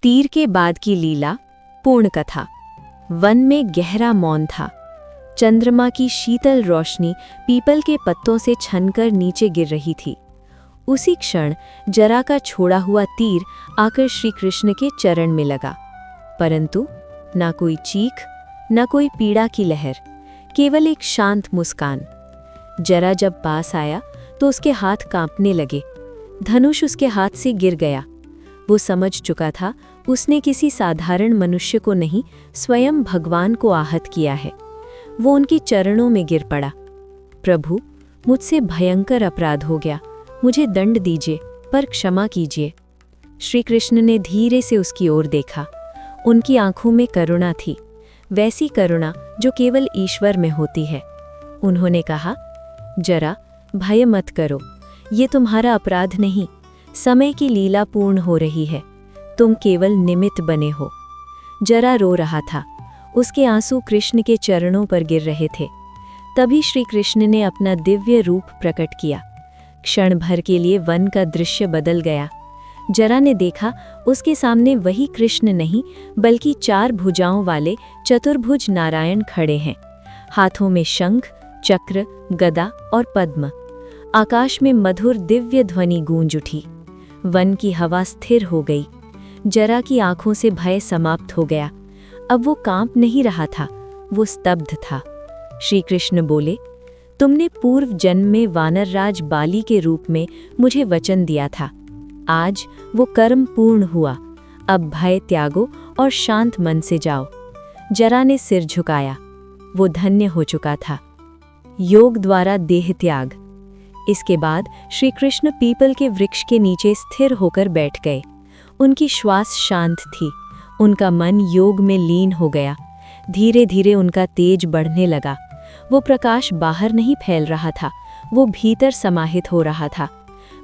तीर के बाद की लीला पूर्ण कथा। वन में गहरा मौन था। चंद्रमा की शीतल रोशनी पीपल के पत्तों से छनकर नीचे गिर रही थी। उसी क्षण जरा का छोड़ा हुआ तीर आकर श्री कृष्ण के चरण में लगा, परंतु ना कोई चीख, ना कोई पीड़ा की लहर, केवल एक शांत मुस्कान। जरा जब पास आया तो उसके हाथ कांपने लगे। धनुष उसके हाथ से गिर गया। वो समझ चुका था उसने किसी साधारण मनुष्य को नहीं, स्वयं भगवान को आहत किया है। वो उनके चरणों में गिर पड़ा। प्रभु, मुझसे भयंकर अपराध हो गया, मुझे दंड दीजिए, पर क्षमा कीजिए। श्री कृष्ण ने धीरे से उसकी ओर देखा। उनकी आंखों में करुणा थी, वैसी करुणा जो केवल ईश्वर में होती है। उन्होंने कहा, जरा भय मत करो, ये तुम्हारा अपराध नहीं, समय की लीला पूर्ण हो रही है, तुम केवल निमित्त बने हो। जरा रो रहा था, उसके आंसू कृष्ण के चरणों पर गिर रहे थे। तभी श्री कृष्ण ने अपना दिव्य रूप प्रकट किया। क्षण भर के लिए वन का दृश्य बदल गया। जरा ने देखा उसके सामने वही कृष्ण नहीं, बल्कि 4 भुजाओं वाले चतुर्भुज नारायण खड़े हैं। हाथों में शंख, चक्र, गदा और पद्म। आकाश में मधुर दिव्य ध्वनि गूंज उठी। वन की हवा स्थिर हो गई। जरा की आंखों से भय समाप्त हो गया। अब वो कांप नहीं रहा था, वो स्तब्ध था। श्री कृष्ण बोले, तुमने पूर्व जन्म में वानरराज बाली के रूप में मुझे वचन दिया था। आज वो कर्म पूर्ण हुआ। अब भय त्यागो और शांत मन से जाओ। जरा ने सिर झुकाया। वो धन्य हो चुका था। योग द्वारा देह त्याग। इसके बाद श्री कृष्ण पीपल के वृक्ष के नीचे स्थिर होकर बैठ गए। उनकी श्वास शांत थी, उनका मन योग में लीन हो गया। धीरे धीरे उनका तेज बढ़ने लगा। वो प्रकाश बाहर नहीं फैल रहा था, वो भीतर समाहित हो रहा था।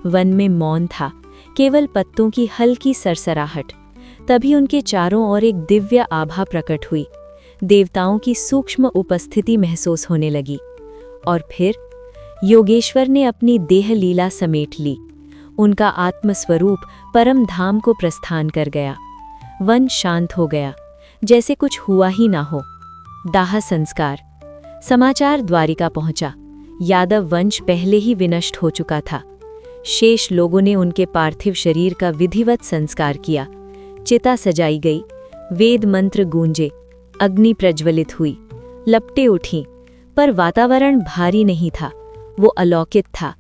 वन में मौन था, केवल पत्तों की हल्की सरसराहट। तभी उनके चारों ओर एक दिव्य आभा प्रकट हुई। देवताओं की सूक्ष्म उपस्थिति महसूस होने लगी। और फिर योगेश्वर ने अपनी देह लीला समेट ली। उनका आत्मस्वरूप परम धाम को प्रस्थान कर गया। वन शांत हो गया, जैसे कुछ हुआ ही ना हो। दाह संस्कार। समाचार द्वारिका पहुंचा। यादव वंश पहले ही विनष्ट हो चुका था। शेष लोगों ने उनके पार्थिव शरीर का विधिवत संस्कार किया। चिता सजाई गई, वेद मंत्र गूंजे, अग्नि प्रज्वलित हुई, लपटें उठीं, पर वातावरण भारी नहीं था, वो अलौकिक था।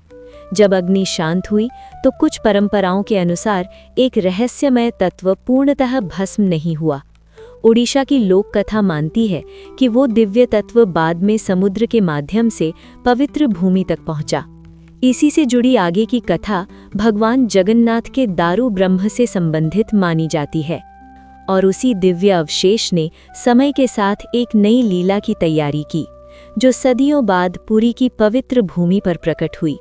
जब अग्नि शांत हुई तो कुछ परंपराओं के अनुसार एक रहस्यमय तत्व पूर्णतः भस्म नहीं हुआ। ओडिशा की लोक कथा मानती है कि वो दिव्य तत्व बाद में समुद्र के माध्यम से पवित्र भूमि तक पहुंचा। इसी से जुड़ी आगे की कथा भगवान जगन्नाथ के दारु ब्रह्म से संबंधित मानी जाती है। और उसी दिव्य अवशेष ने समय के साथ एक नई लीला की तैयारी की, जो सदियों बाद पुरी की पवित्र भूमि पर प्रकट हुई।